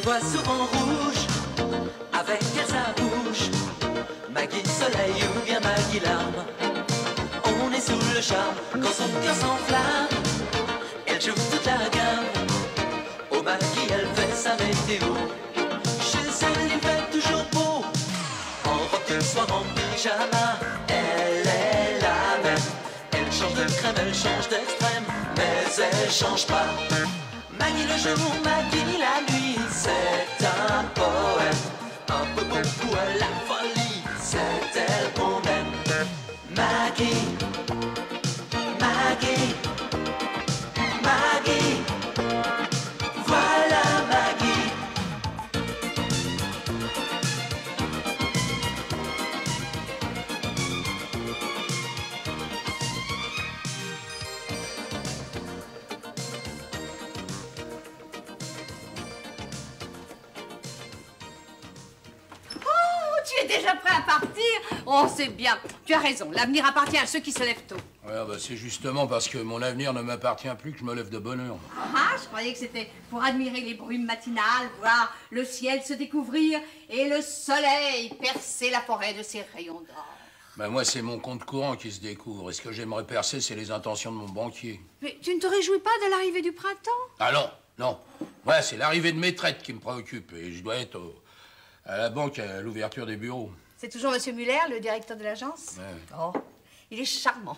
Elle voit souvent rouge, avec elle sa bouche. Maggie soleil ou bien Maggie larme. On est sous le charme quand son cœur s'enflamme. Elle joue toute la gamme. Au Maggie elle fait sa météo. Chez elle il fait toujours beau. En robe de soir, en pyjama. Elle est la même. Elle change de crème, elle change d'extrême. Mais elle change pas. Maggie le jour, Maggie la nuit. C'est un poème. Un peu beaucoup à la folie. C'est elle qu'on aime. Maggie, Maggie, Maggie, voilà Maggie. Tu es déjà prêt à partir? Oh, c'est bien. Tu as raison. L'avenir appartient à ceux qui se lèvent tôt. Ouais, bah c'est justement parce que mon avenir ne m'appartient plus que je me lève de bonne heure. Ah, je croyais que c'était pour admirer les brumes matinales, voir le ciel se découvrir et le soleil percer la forêt de ses rayons d'or. Ben moi, c'est mon compte courant qui se découvre. Et ce que j'aimerais percer, c'est les intentions de mon banquier. Mais tu ne te réjouis pas de l'arrivée du printemps? Ah non, non. Ouais, c'est l'arrivée de mes traites qui me préoccupe. Et je dois être à la banque à l'ouverture des bureaux. C'est toujours M. Muller, le directeur de l'agence? Ouais. Oh, il est charmant.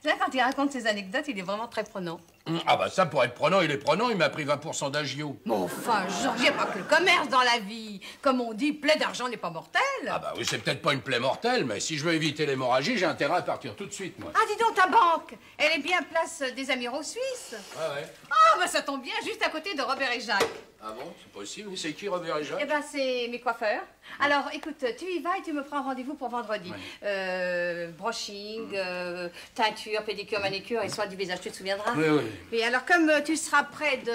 Là, quand il raconte ses anecdotes, il est vraiment très prenant. Ah bah ça, pour être prenant, il m'a pris 20% d'agio. Mais enfin, Georges, il n'y a pas que le commerce dans la vie. Comme on dit, plaie d'argent n'est pas mortelle. Ah bah oui, c'est peut-être pas une plaie mortelle, mais si je veux éviter l'hémorragie, j'ai intérêt à partir tout de suite, moi. Ah, dis donc, ta banque, elle est bien place des Amiraux suisses. Ouais. Ah, bah ça tombe bien, juste à côté de Robert et Jacques. Ah bon, c'est possible. C'est qui, Robert et Jacques? Eh ben, c'est mes coiffeurs. Alors, écoute, tu y vas et tu me prends rendez-vous pour vendredi. Ouais. Brushing, teinture, pédicure, manicure et soins du visage, tu te souviendras? Oui, oui. Et alors, comme tu seras près de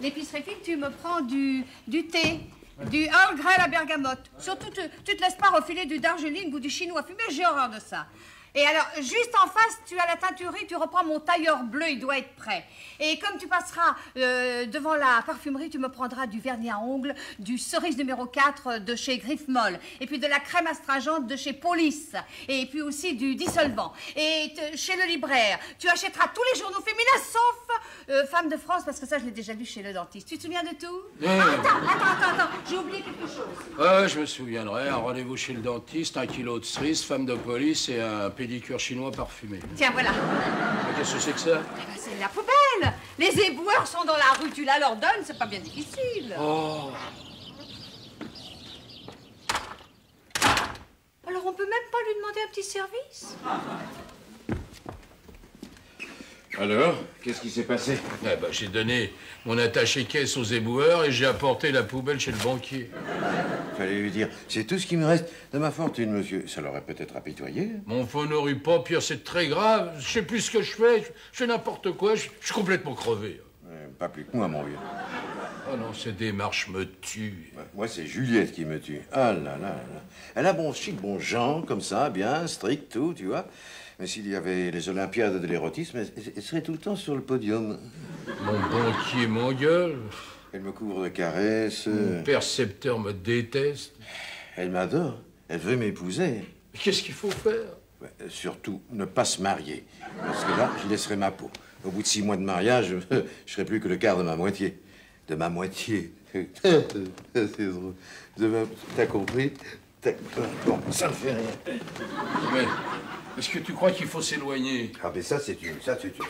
l'épicerie fine, tu me prends du thé. Du Earl Grey à la bergamote. Surtout, tu te laisses pas refiler du Darjeeling ou du chinois fumé, j'ai horreur de ça. Et alors, juste en face, tu as la teinturerie, tu reprends mon tailleur bleu, il doit être prêt. Et comme tu passeras devant la parfumerie, tu me prendras du vernis à ongles, du cerise numéro 4 de chez Griffe Molle, et puis de la crème astringente de chez Police, et puis aussi du dissolvant. Et chez le libraire, tu achèteras tous les journaux féminins, sauf Femme de France, parce que ça, je l'ai déjà lu chez le dentiste. Tu te souviens de tout? Attends, j'ai oublié quelque chose. Ouais, je me souviendrai. Un rendez-vous chez le dentiste, 1 kilo de cerise, femme de police et un pédicure chinois parfumé. Tiens, voilà. Mais qu'est-ce que c'est que ça? Eh ben, c'est la poubelle. Les éboueurs sont dans la rue, tu la leur donnes, c'est pas bien difficile. Oh. Alors on peut même pas lui demander un petit service? Alors, qu'est-ce qui s'est passé? Eh ben, j'ai donné mon attaché-caisse aux éboueurs et j'ai apporté la poubelle chez le banquier. Fallait lui dire, c'est tout ce qui me reste de ma fortune, monsieur. Ça l'aurait peut-être apitoyé. Mon phonorie pas, Pierre, c'est très grave. Je sais plus ce que je fais. Je fais n'importe quoi. Je suis complètement crevé. Pas plus que moi, mon vieux. Oh non, ces démarches me tuent. Ouais, moi, c'est Juliette qui me tue. Ah là là là. Elle a bon chic, bon genre, comme ça, bien, strict, tout, tu vois. Mais s'il y avait les Olympiades de l'érotisme, elle serait tout le temps sur le podium. Mon banquier m'engueule. Elle me couvre de caresses. Mon percepteur me déteste. Elle m'adore. Elle veut m'épouser. Qu'est-ce qu'il faut faire? Ouais, surtout, ne pas se marier. Parce que là, j'y laisserai ma peau. Au bout de 6 mois de mariage, je serai plus que le quart de ma moitié. De ma moitié. C'est drôle. T'as compris? Bon, ça me fait rien. Mais est-ce que tu crois qu'il faut s'éloigner? Ah, mais ça, c'est une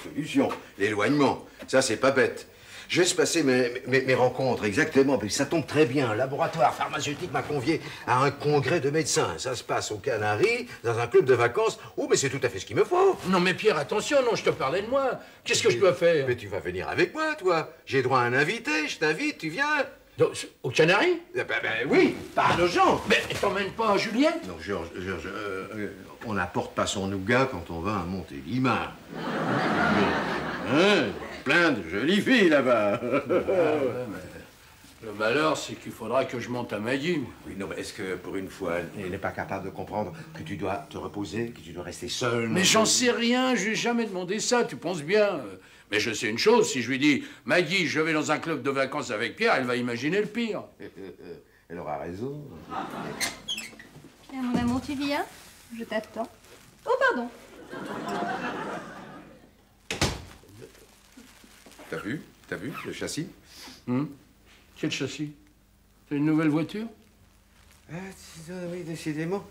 solution. L'éloignement. Ça, c'est pas bête. Je laisse passer mes rencontres, exactement. Mais ça tombe très bien. Un laboratoire pharmaceutique m'a convié à un congrès de médecins. Ça se passe aux Canaries, dans un club de vacances. Oh, mais c'est tout à fait ce qu'il me faut. Non, mais Pierre, attention, non, je te parlais de moi. Qu'est-ce que je dois faire? Mais tu vas venir avec moi, toi. J'ai droit à un invité, je t'invite, tu viens. Donc, aux Canaries? Ben oui, par nos gens. Mais t'emmènes pas Juliette? Non, Georges, on n'apporte pas son nougat quand on va à Montélimar. Hein, plein de jolies filles là-bas. Le malheur, c'est qu'il faudra que je monte à Maggie. Oui, non, mais est-ce que pour une fois, elle n'est pas capable de comprendre que tu dois te reposer, que tu dois rester seul? Mais j'en sais rien, je lui ai jamais demandé ça, tu penses bien. Mais je sais une chose, si je lui dis « Maggie, je vais dans un club de vacances avec Pierre », elle va imaginer le pire. Elle aura raison. Pierre, mon amour, tu viens? Je t'attends. Oh, pardon. T'as vu le châssis? Quel châssis? C'est une nouvelle voiture? Ah, oui, décidément.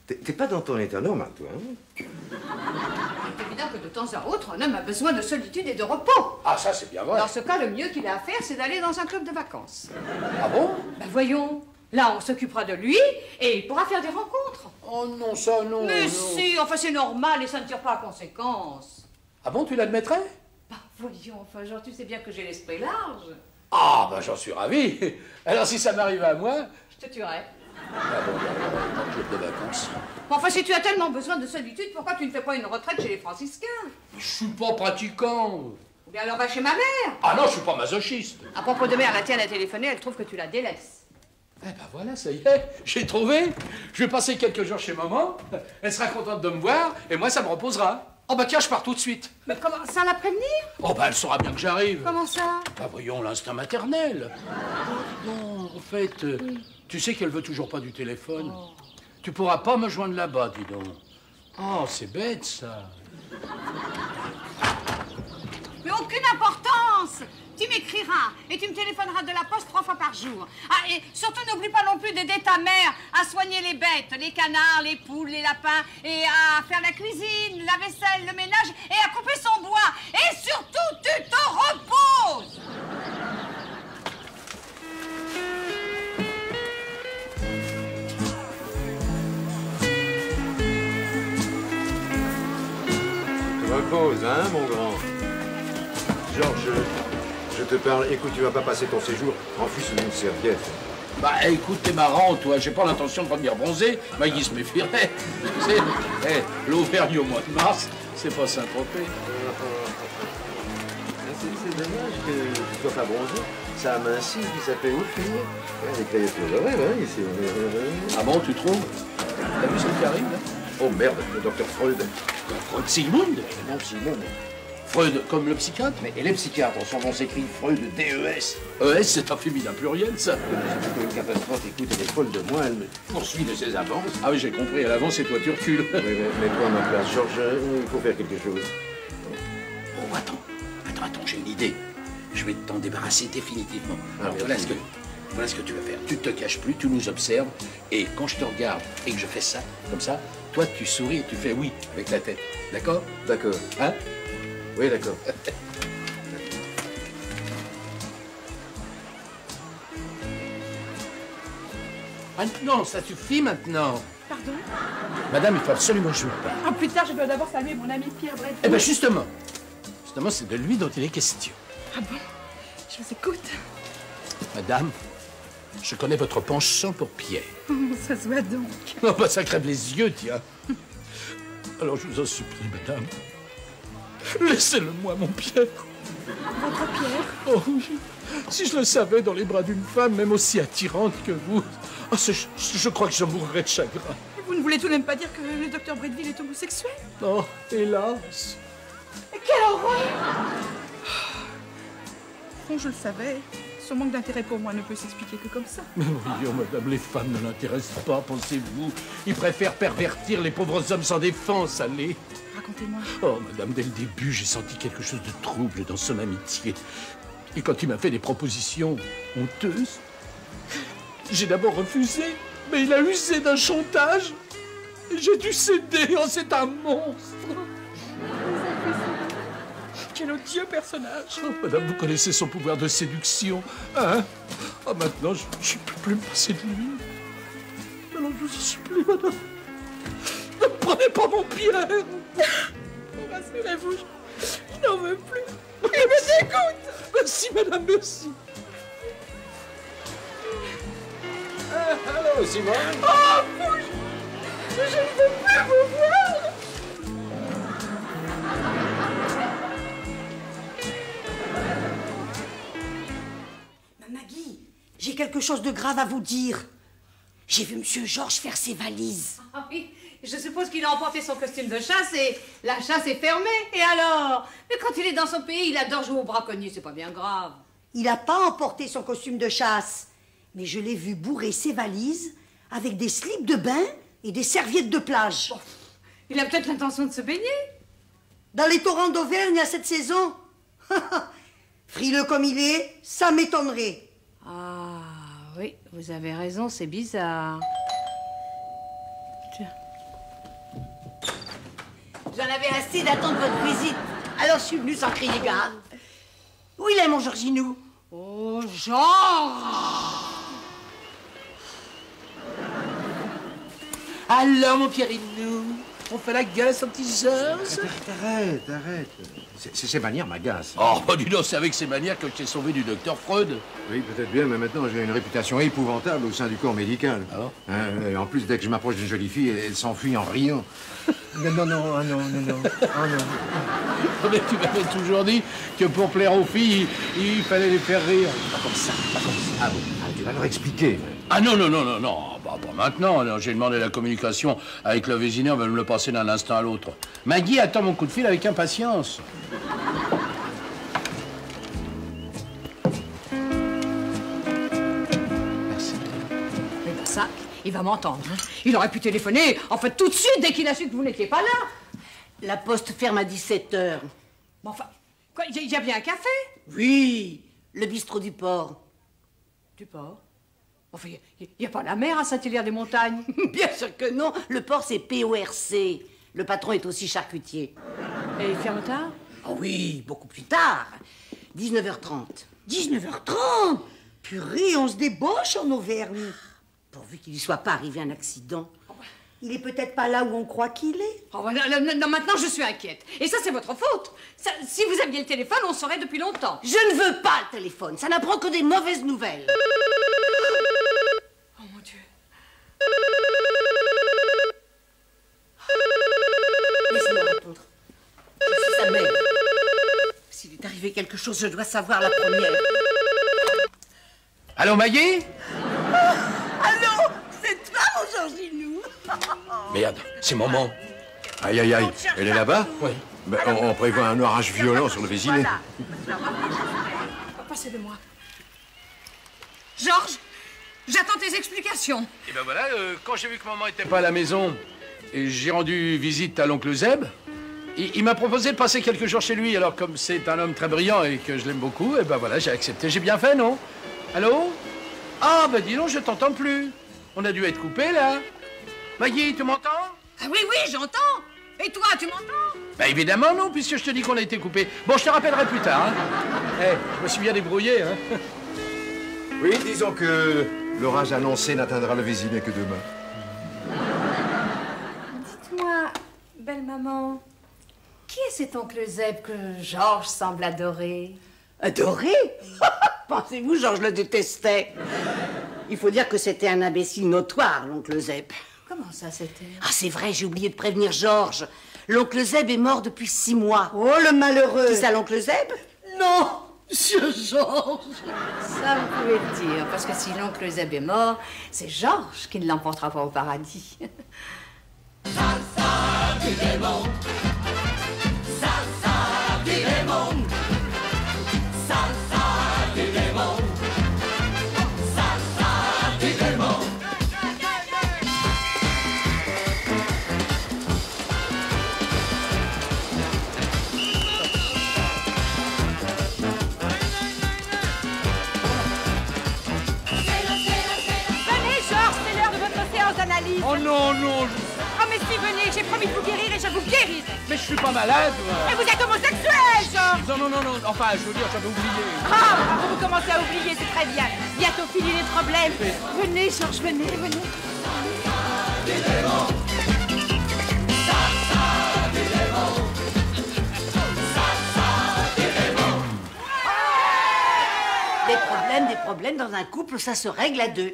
T'es pas dans ton état normal, toi, hein? C'est évident que de temps à autre, un homme a besoin de solitude et de repos. Ah, ça, c'est bien vrai. Dans ce cas, le mieux qu'il a à faire, c'est d'aller dans un club de vacances. Ah bon? Ben voyons, là, on s'occupera de lui et il pourra faire des rencontres. Oh non, ça, non. Mais non. si, enfin, c'est normal et ça ne tire pas à conséquence. Ah bon, tu l'admettrais? Bah, voyons, enfin, genre, tu sais bien que j'ai l'esprit large. Ah, ben j'en suis ravi. Alors, si ça m'arrive à moi... Je te tuerai. Ah bon, un club de vacances. Enfin, si tu as tellement besoin de solitude, pourquoi tu ne fais pas une retraite chez les franciscains? Je suis pas pratiquant. Ou bien alors va chez ma mère. Ah non, je suis pas masochiste. À propos de mère, la tienne a téléphoné, elle trouve que tu la délaisses. Eh ben voilà, ça y est, j'ai trouvé. Je vais passer quelques jours chez maman. Elle sera contente de me voir et moi, ça me reposera. Oh bah tiens, je pars tout de suite. Mais comment, sans la prévenir? Oh bah elle saura bien que j'arrive. Comment ça? Bah voyons, l'instinct maternel. Non, en fait, tu sais qu'elle veut toujours pas du téléphone. Tu pourras pas me joindre là-bas, dis donc. Oh, c'est bête, ça. Mais aucune importance. Tu m'écriras et tu me téléphoneras de la poste 3 fois par jour. Ah, et surtout n'oublie pas non plus d'aider ta mère à soigner les bêtes, les canards, les poules, les lapins, et à faire la cuisine, la vaisselle, le ménage, et à couper son bois. Et surtout, tu te reposes. Tu te reposes, hein, mon grand? Georges, je te parle. Écoute, tu vas pas passer ton séjour enfoui sous une serviette. Bah écoute, t'es marrant, toi. J'ai pas l'intention de revenir bronzer. Maggie se méfierait. Tu sais, l'Auvergne au mois de mars, c'est pas Saint-Tropez. C'est dommage que tu sois pas bronzé. Ça amincit, puis ça fait ouf. Les créatures de rêve, hein, ici. Ah bon, tu trouves? T'as vu ce qui arrive, là? Oh merde, le docteur Freud. Freud Sigmund? Non, Simon. Freud comme le psychiatre? Mais elle est psychiatre, son nom s'écrit Freud, D-E-S. ES, c'est un féminin pluriel, ça. C'est une catastrophe, écoute, elle est folle de moi, elle me poursuit de ses avances. Ah oui, j'ai compris, à l'avance, et toi, tu recules. Oui, mais mets-toi à ma place, Georges, il faut faire quelque chose. Oh, attends, j'ai une idée. Je vais t'en débarrasser définitivement. Alors, voilà ce que tu vas faire. Tu ne te caches plus, tu nous observes, et quand je te regarde et que je fais ça, comme ça, toi, tu souris et tu fais oui avec la tête. D'accord? D'accord. Hein? Oui, d'accord. Maintenant, ça suffit maintenant. Pardon? Madame, il faut absolument que je vous parle. Ah, plus tard, je dois d'abord saluer mon ami Pierre Brett. Eh bien, justement, c'est de lui dont il est question. Ah bon? Je vous écoute. Madame, je connais votre penchant pour Pierre. Oh, ça se voit donc. Non, bah, ça crève les yeux, tiens. Alors, je vous en supplie, madame. Laissez-le-moi, mon Pierre. Votre Pierre? Oh oui. Si je le savais dans les bras d'une femme, même aussi attirante que vous, oh, je crois que je mourrais de chagrin. Vous ne voulez tout de même pas dire que le docteur Bretteville est homosexuel? Oh, hélas. Quelle horreur! Bon, je le savais. Son manque d'intérêt pour moi ne peut s'expliquer que comme ça. Mais voyons, madame, les femmes ne l'intéressent pas, pensez-vous. Ils préfèrent pervertir les pauvres hommes sans défense, allez. Racontez-moi. Oh, madame, dès le début, j'ai senti quelque chose de trouble dans son amitié. Et quand il m'a fait des propositions honteuses, j'ai d'abord refusé, mais il a usé d'un chantage. Et j'ai dû céder. Oh, c'est un monstre. Quel odieux personnage. Oh, madame, vous connaissez son pouvoir de séduction, hein? Oh, maintenant, je ne peux plus me passer de lui. Alors, je vous en supplie, madame. Ne prenez pas mon Pierre. Rassurez-vous, je n'en veux plus. Il me dégoûte. Merci, madame, merci. Allô, Simon? Oh, bouge. Je ne veux plus vous voir. quelque chose de grave à vous dire. J'ai vu Monsieur Georges faire ses valises. Ah oui, je suppose qu'il a emporté son costume de chasse et la chasse est fermée. Et alors? Mais quand il est dans son pays, il adore jouer au braconnier, c'est pas bien grave. Il n'a pas emporté son costume de chasse, mais je l'ai vu bourrer ses valises avec des slips de bain et des serviettes de plage. Bon, il a peut-être l'intention de se baigner. Dans les torrents d'Auvergne à cette saison? Frileux comme il est, ça m'étonnerait. Ah oui, vous avez raison, c'est bizarre. Tiens. J'en avais assez d'attendre votre visite, alors je suis venue sans crier gare. Où il est, mon Georginou? Oh, Georges! Alors, mon Pierrinou, on fait la gueule à son petit Georges? Arrête. Ces manières m'agacent. Oh, bah dis donc, c'est avec ces manières que je t'ai sauvé du docteur Freud. Oui, peut-être bien, mais maintenant j'ai une réputation épouvantable au sein du corps médical. Ah bon? Et en plus, dès que je m'approche d'une jolie fille, elle s'enfuit en riant. Non. Mais tu m'avais toujours dit que pour plaire aux filles, il fallait les faire rire. Pas comme ça. Ah bon? Tu vas leur expliquer. Ah non, bah, pas maintenant. Alors, j'ai demandé la communication avec le Vésinet, on va me le passer d'un instant à l'autre. Maggie attend mon coup de fil avec impatience. Merci. Mais ben ça, il va m'entendre. Hein. Il aurait pu téléphoner, en fait, tout de suite, dès qu'il a su que vous n'étiez pas là. La poste ferme à 17h. Mais enfin, quoi, il y a bien un café? Oui, le bistrot du port. Du port? Enfin, il n'y a pas la mer à Saint-Hilaire-des-Montagnes. Bien sûr que non, le port c'est PORC. Le patron est aussi charcutier. Et il ferme tard? Oh oui, beaucoup plus tard. 19h30. 19h30? Purée, on se débauche en Auvergne. Pourvu qu'il ne soit pas arrivé un accident. Il est peut-être pas là où on croit qu'il est. Oh, non, maintenant je suis inquiète. Et ça, c'est votre faute. Ça, si vous aviez le téléphone, on saurait depuis longtemps. Je ne veux pas le téléphone, ça n'apprend que des mauvaises nouvelles. Oh mon Dieu. Laissez-moi répondre. Je suis sa mère. S'il est arrivé quelque chose, je dois savoir la première. Allô, Maggie? Allô? C'est toi, mon Georginou? Merde, c'est maman. Aïe, elle est là-bas? Oui. Ben, on prévoit un orage violent sur le Vésinet. Passez-le-moi. Georges, j'attends tes explications. Et ben voilà, quand j'ai vu que maman était pas à la maison, et j'ai rendu visite à l'oncle Zeb, il m'a proposé de passer quelques jours chez lui. Alors comme c'est un homme très brillant et que je l'aime beaucoup, et ben voilà, j'ai accepté. J'ai bien fait, non? Allô? Ah, ben dis donc, je t'entends plus. On a dû être coupés, là. Maggie, tu m'entends? Ah oui, j'entends. Et toi, tu m'entends? Ben évidemment non, puisque je te dis qu'on a été coupés. Bon, je te rappellerai plus tard, hein. Je me suis bien débrouillé, hein. Oui, disons que l'orage annoncé n'atteindra le Vésinet que demain. Dites-moi, belle maman, qui est cet oncle Zeb que Georges semble adorer? Adoré? Pensez-vous, Georges le détestait? Il faut dire que c'était un imbécile notoire, l'oncle Zeb. Comment ça, c'était? Ah, c'est vrai, j'ai oublié de prévenir Georges. L'oncle Zeb est mort depuis 6 mois. Oh, le malheureux! C'est ça, l'oncle Zeb? Non, monsieur Georges! Ça, vous pouvez le dire, parce que si l'oncle Zeb est mort, c'est Georges qui ne l'emportera pas au paradis. Oh non, non, Oh, mais si, venez, j'ai promis de vous guérir et je vous guérirai. mais je suis pas malade, moi. Et vous êtes homosexuel, Georges! Non, enfin, je veux dire, j'avais oublié. Ah, vous commencez à oublier, c'est très bien. Bientôt fini les problèmes. Venez, Georges, venez. Des problèmes dans un couple, ça se règle à 2.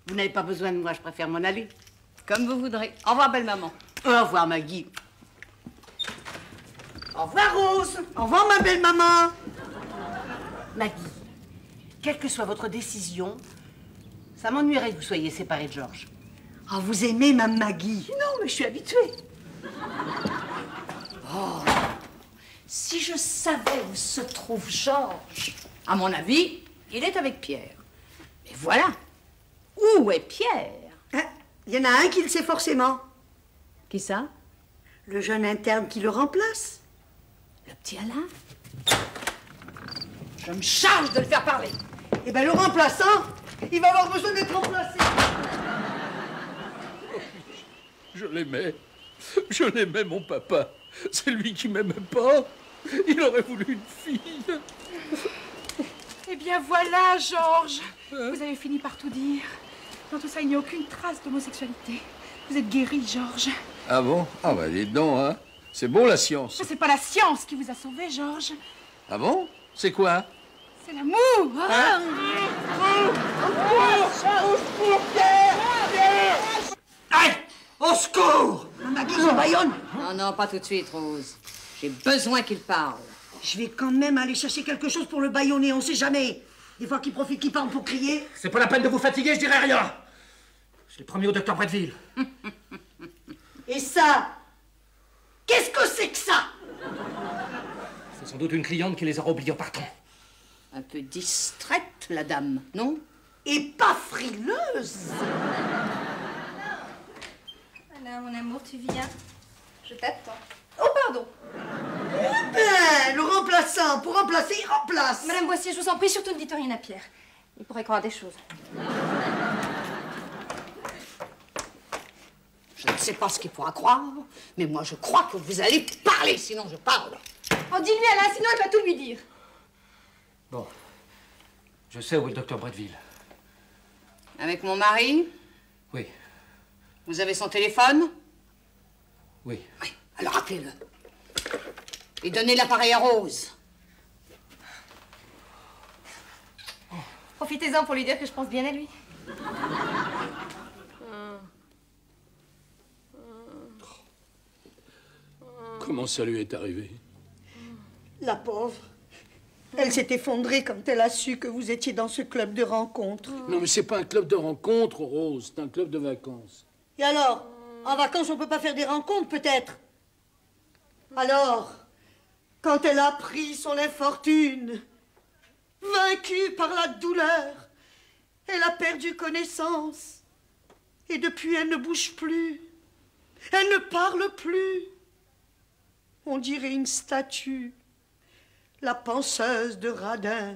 Vous n'avez pas besoin de moi, je préfère m'en aller. Comme vous voudrez. Au revoir, belle maman. Au revoir, Maggie. Au revoir, Rose. Au revoir, ma belle maman! Maggie, quelle que soit votre décision, Ça m'ennuierait que vous soyez séparés de Georges. Ah, vous aimez Mme Maggie? Non, mais je suis habituée. Oh, si je savais où se trouve Georges. À mon avis, il est avec Pierre. Mais voilà. Où est Pierre? Il y en a un qui le sait forcément. Qui ça? Le jeune interne qui le remplace. Le petit Alain? Je me charge de le faire parler. Eh ben, le remplaçant, il va avoir besoin d'être remplacé. Je l'aimais, mon papa. C'est lui qui m'aimait pas. Il aurait voulu une fille. Eh bien voilà, Georges. Vous avez fini par tout dire. Dans tout ça, il n'y a aucune trace d'homosexualité. Vous êtes guéri, Georges. Ah bon? Ah bah dites donc, hein. C'est beau la science. Mais c'est pas la science qui vous a sauvé, Georges. Ah bon? C'est quoi? C'est l'amour. Hein? Aïe! Au secours! Mme Maggie, je baillonne. Non, non, pas tout de suite, Rose. J'ai besoin qu'il parle. Je vais quand même aller chercher quelque chose pour le baïonner, on sait jamais. Des fois qu'il profite, qu'il parle pour crier. C'est pas la peine de vous fatiguer, je dirai rien. Je l'ai promis au docteur Bretteville. Et ça? Qu'est-ce que c'est que ça? C'est sans doute une cliente qui les aura oubliés en partant. Un peu distraite, la dame, non? Et pas frileuse. Voilà, mon amour, tu viens. Je t'attends. Oh, pardon. Eh ben, le remplaçant, pour remplacer, il remplace. Madame Boissier, je vous en prie, surtout ne dites rien à Pierre. Il pourrait croire des choses. Je ne sais pas ce qu'il pourra croire, mais moi je crois que vous allez parler, sinon je parle. Oh, dis-lui, Alain, sinon il va tout lui dire. Bon. Je sais où est le docteur Bretteville. Avec mon mari? Oui. Vous avez son téléphone? Oui. Oui, alors appelez-le. Et donnez l'appareil à Rose. Profitez-en pour lui dire que je pense bien à lui. Comment ça lui est arrivé? La pauvre. Elle s'est effondrée quand elle a su que vous étiez dans ce club de rencontres. Non, mais c'est pas un club de rencontres, Rose. C'est un club de vacances. Et alors? En vacances, on peut pas faire des rencontres, peut-être? Alors, quand elle a pris son infortune, vaincue par la douleur, elle a perdu connaissance. Et depuis, elle ne bouge plus. Elle ne parle plus. On dirait une statue. La penseuse de Radin.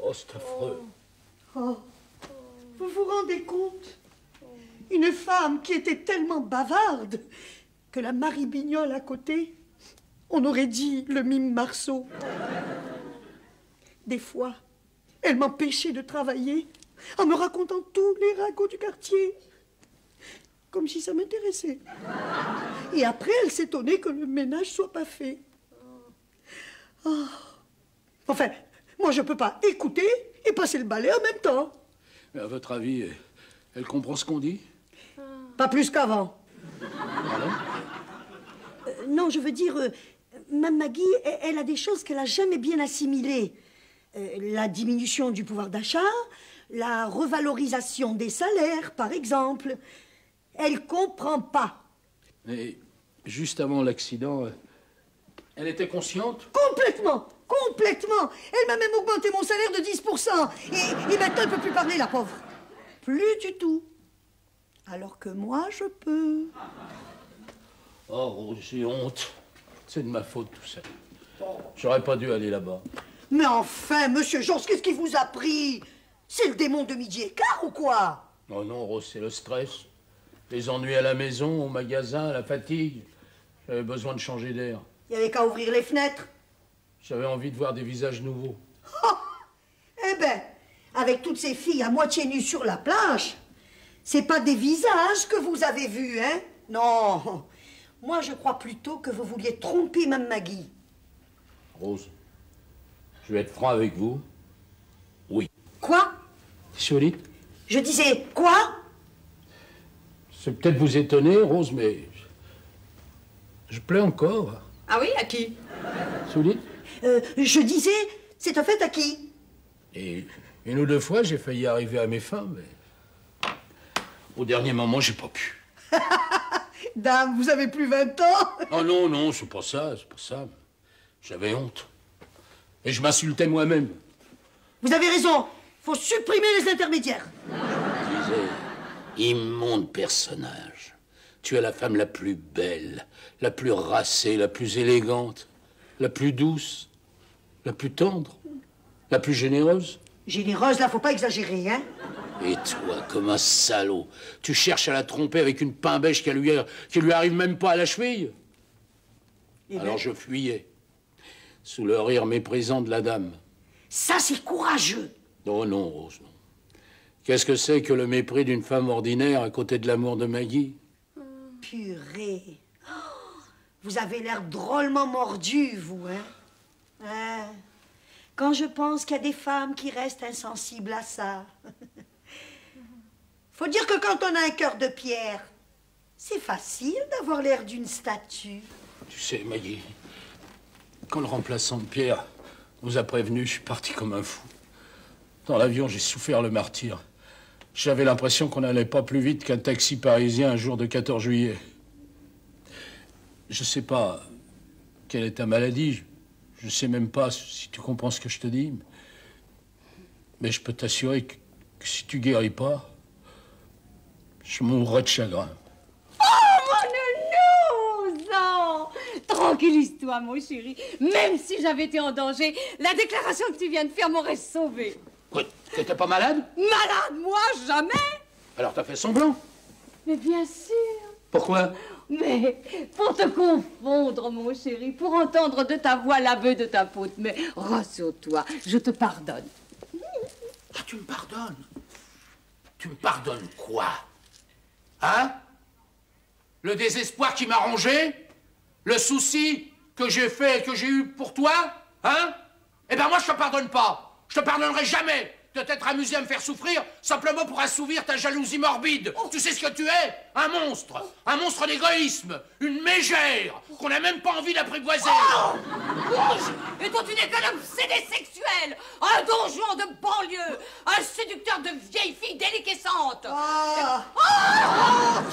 Oh, c'est affreux. Oh, vous vous rendez compte? Une femme qui était tellement bavarde que la Marie Bignol à côté, on aurait dit le mime Marceau. Des fois, elle m'empêchait de travailler en me racontant tous les ragots du quartier. Comme si ça m'intéressait. Et après, elle s'étonnait que le ménage soit pas fait. Oh. Enfin, moi, je peux pas écouter et passer le balai en même temps. Mais à votre avis, elle comprend ce qu'on dit? Pas plus qu'avant. Pardon? Non, je veux dire, Mme Maggie, elle a des choses qu'elle a jamais bien assimilées. La diminution du pouvoir d'achat, la revalorisation des salaires, par exemple. Elle comprend pas. Mais juste avant l'accident, elle était consciente? Complètement, complètement. Elle m'a même augmenté mon salaire de 10%. Et maintenant, elle ne peut plus parler, la pauvre. Plus du tout. Alors que moi, je peux. Oh, Rose, j'ai honte. C'est de ma faute, tout ça. J'aurais pas dû aller là-bas. Mais enfin, monsieur Jones, qu'est-ce qui vous a pris? C'est le démon de midi et quart ou quoi? Non, non, Rose, c'est le stress. Les ennuis à la maison, au magasin, la fatigue. J'avais besoin de changer d'air. Il n'y avait qu'à ouvrir les fenêtres. J'avais envie de voir des visages nouveaux. Oh, eh ben, avec toutes ces filles à moitié nues sur la plage, c'est pas des visages que vous avez vus, hein? Non. Moi, je crois plutôt que vous vouliez tromper Mme Maggie. Rose, je vais être franc avec vous. Oui. Quoi? Qu'est-ce que vous dites? Je disais quoi? C'est peut-être vous étonner, Rose, mais je plais encore. Ah oui, à qui? Qu'est-ce que vous dites? Je disais, c'est un fait à qui? Et Une ou deux fois, j'ai failli arriver à mes fins, mais... Au dernier moment, j'ai pas pu. Dame, vous avez plus 20 ans? Oh non, non, c'est pas ça. J'avais honte. Et je m'insultais moi-même. Vous avez raison. Faut supprimer les intermédiaires. Je disais, immonde personnage. Tu es la femme la plus belle, la plus racée, la plus élégante, la plus douce, la plus tendre, la plus généreuse. Généreuse, là, faut pas exagérer, hein? Et toi, comme un salaud, tu cherches à la tromper avec une pain-bêche qui lui arrive même pas à la cheville. Alors je fuyais, sous le rire méprisant de la dame. Ça, c'est courageux. Oh non, Rose, non. Qu'est-ce que c'est que le mépris d'une femme ordinaire à côté de l'amour de Maggie? Purée. Oh, vous avez l'air drôlement mordu, vous, hein? Hein? Quand je pense qu'il y a des femmes qui restent insensibles à ça. Faut dire que quand on a un cœur de pierre, c'est facile d'avoir l'air d'une statue. Tu sais, Maggie, quand le remplaçant de Pierre nous a prévenus, je suis parti comme un fou. Dans l'avion, j'ai souffert le martyre. J'avais l'impression qu'on n'allait pas plus vite qu'un taxi parisien un jour de 14 juillet. Je sais pas quelle est ta maladie. Je sais même pas si tu comprends ce que je te dis. Mais je peux t'assurer que si tu guéris pas, je mourrai de chagrin. Oh, mon nounou! Non! Tranquillise-toi, mon chéri. Même si j'avais été en danger, la déclaration que tu viens de faire m'aurait sauvé. Quoi, t'étais pas malade? Malade, moi, jamais! Alors t'as fait semblant? Mais bien sûr! Pourquoi? Mais pour te confondre, mon chéri, pour entendre de ta voix l'aveu de ta faute. Mais rassure-toi, je te pardonne. Ah, tu me pardonnes? Tu me pardonnes quoi? Hein? Le désespoir qui m'a rongé? Le souci que j'ai fait et que j'ai eu pour toi? Hein? Eh ben moi, je te pardonne pas. Je te pardonnerai jamais de t'être amusé à me faire souffrir simplement pour assouvir ta jalousie morbide. Tu sais ce que tu es? Un monstre d'égoïsme, une mégère qu'on n'a même pas envie d'apprivoiser. Et toi, tu n'es qu'un obsédé sexuel, un donjon de banlieue, un séducteur de vieilles filles déliquescentes.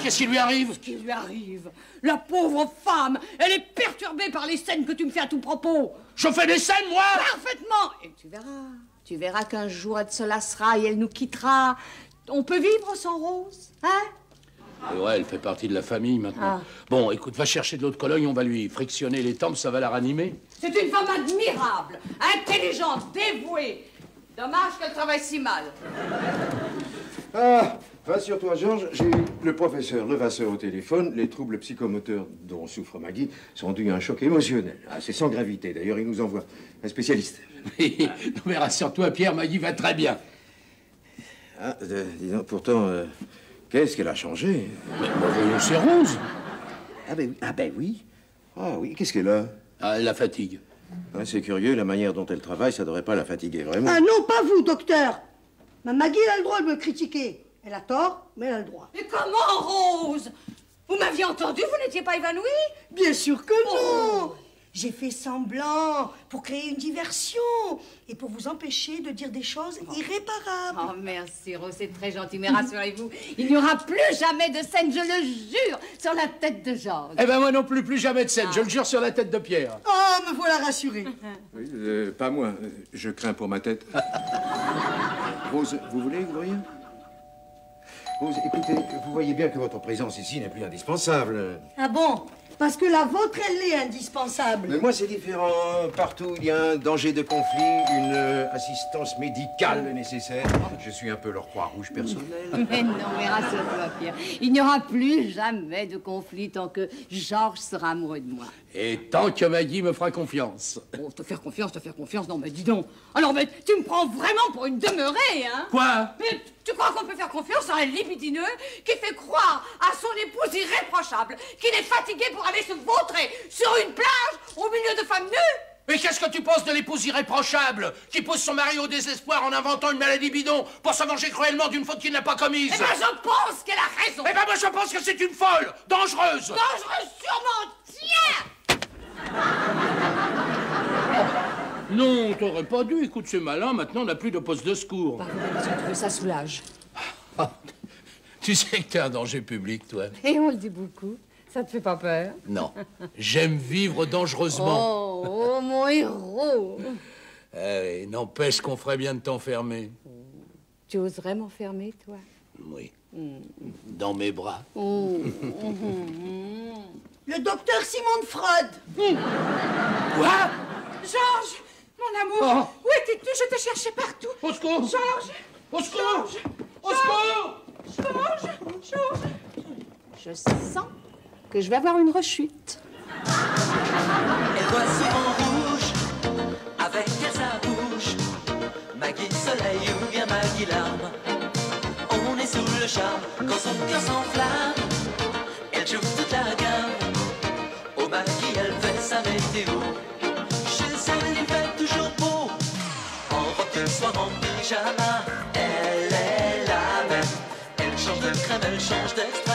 Qu'est-ce qui lui arrive? Qu'est-ce qui lui arrive? La pauvre femme, elle est perturbée par les scènes que tu me fais à tout propos. Je fais des scènes, moi? Parfaitement. Et tu verras qu'un jour elle se lassera et elle nous quittera. On peut vivre sans Rose, hein? Et ouais, elle fait partie de la famille maintenant. Bon, écoute, va chercher de l'eau de Cologne, on va lui frictionner les tempes, ça va la ranimer. C'est une femme admirable, intelligente, dévouée. Dommage qu'elle travaille si mal. Ah, rassure-toi, Georges, j'ai eu le professeur Levasseur au téléphone. Les troubles psychomoteurs dont souffre Maggie sont dus à un choc émotionnel. Ah, c'est sans gravité, d'ailleurs, il nous envoie un spécialiste. Non mais rassure-toi, Pierre, Maggie va très bien. Ah, dis donc, pourtant, qu'est-ce qu'elle a changé? Mais voyons, c'est Rose. Ah ben oui. Ah oui, qu'est-ce qu'elle a? Ah, la fatigue. Ah, c'est curieux, la manière dont elle travaille, ça devrait pas la fatiguer, vraiment. Ah non, pas vous, docteur. Ma Maggie, elle a le droit de me critiquer. Elle a tort, mais elle a le droit. Mais comment, Rose? Vous m'aviez entendu, vous n'étiez pas évanouie? Bien sûr que non. J'ai fait semblant pour créer une diversion et pour vous empêcher de dire des choses irréparables. Oh, merci, Rose, c'est très gentil, mais rassurez-vous, il n'y aura plus jamais de scène, je le jure, sur la tête de Georges. Eh ben moi non plus, plus jamais de scène, je le jure sur la tête de Pierre. Oh, me voilà rassuré. Oui, pas moi. Je crains pour ma tête. Rose, vous voulez ouvrir? Rose, écoutez, vous voyez bien que votre présence ici n'est plus indispensable. Ah bon? Parce que la vôtre, elle est indispensable. Mais moi, c'est différent. Partout, il y a un danger de conflit, une assistance médicale nécessaire. Je suis un peu leur Croix-Rouge personnel. Mais non, mais rassure-toi, Pierre. Il n'y aura plus jamais de conflit tant que Georges sera amoureux de moi. Et tant que Maggie me fera confiance. Oh, te faire confiance, non, mais dis donc. Alors, mais tu me prends vraiment pour une demeurée, hein? Quoi? Mais tu crois qu'on peut faire confiance à un libidineux qui fait croire à son épouse irréprochable qu'il est fatigué pour aller se vautrer sur une plage au milieu de femmes nues? Mais qu'est-ce que tu penses de l'épouse irréprochable qui pousse son mari au désespoir en inventant une maladie bidon pour se venger cruellement d'une faute qu'il n'a pas commise? Eh ben, je pense qu'elle a raison. Eh ben, moi, je pense que c'est une folle, dangereuse. Dangereuse sûrement, tiens! Non, t'aurais pas dû. Écoute, c'est malin. Maintenant, on n'a plus de poste de secours. Pardon, parce que ça soulage. Tu sais que t'es un danger public, toi. Et on le dit beaucoup. Ça te fait pas peur? Non. J'aime vivre dangereusement. Oh, mon héros! N'empêche qu'on ferait bien de t'enfermer. Tu oserais m'enfermer, toi? Oui. Dans mes bras. Le docteur Simon de Freud. Quoi? Georges, mon amour, où étais-tu? Je te cherchais partout. Au secours! Georges! Au secours! Au secours! Georges! Je sens que je vais avoir une rechute. Elle voit souvent rouge, avec elle sa bouche. Maggie soleil ou bien Maggie larme. On est sous le charme quand son cœur s'enflamme. Elle joue toute la gamme. Au Maggie, elle fait sa météo. Chez elle, il fait toujours beau. En robe de soir, en pyjama. Elle est la même. Elle change de crème, elle change d'extra.